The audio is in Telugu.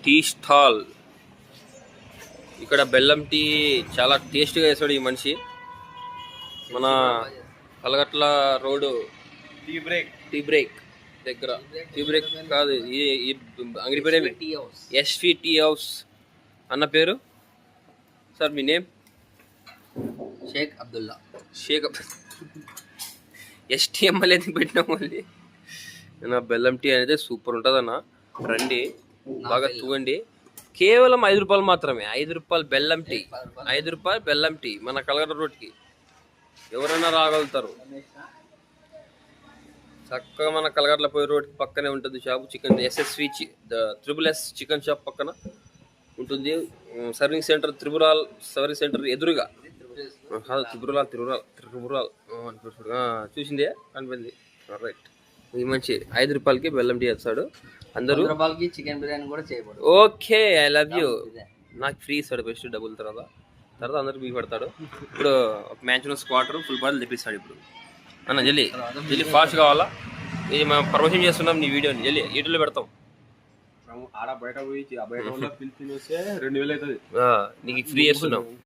Tea stall. ఇక్కడ బెల్లం టీ చాలా టేస్ట్గా వేస్తాడు ఈ మనిషి. మన కలగట్ల రోడ్డు టీ బ్రేక్ దగ్గర. టీ బ్రేక్ కాదు, ఈ అంగడి పేరు ఎస్వి టీ హౌస్ అన్న పేరు. సార్ మీ నేమ్? షేక్ అబ్దుల్లా. ఎస్టీఎంఎల్ ఎందుకు పెట్టినాం మళ్ళీ? నా బెల్లం టీ అనేది సూపర్ ఉంటుంది అన్న, రండి బాగా చూడండి. కేవలం 5 రూపాయలు మాత్రమే. 5 రూపాయలు బెల్లం టీ, 5 రూపాయలు బెల్లం టీ. మన కలగట్ల రోడ్కి ఎవరైనా రాగలుగుతారు. చక్కగా మన కలగట్ల పోయే రోడ్కి పక్కనే ఉంటుంది shop. Chicken SSV triple S chicken shop పక్కన ఉంటుంది. సర్వింగ్ సెంటర్ త్రిపురాల్ సర్వీస్ సెంటర్ ఎదురుగా. త్రిపురాల్ చూసిందే కనిపింది. రైట్. ఈ మంచి 5 రూపాయలకి బెల్లం టీ వేస్తాడు. అందరూ రూపాయలకి చికెన్ బిర్యానీ కూడా చేయబడు. Okay, I love you. నాకు ఫ్రీ ఇస్తాడు ఫస్ట్ డబ్బులు. తర్వాత అందరికి బీ పెడతాడు. ఇప్పుడు ఒక మ్యాన్షన్ స్క్వాటర్ ఫుల్ బాటిల్ తెప్పిస్తాడు. ఇప్పుడు అన్న జల్లి ఫాస్ట్ కావాలా? ఇది మనం ప్రమోషన్ చేస్తున్నాం నీ వీడియోని. జల్లి యూట్యూబ్లో పెడతాం. ఆడ బయట పోయి బయట పిలిచి 2000 అవుతుంది. నీకు ఫ్రీ చేస్తున్నాం.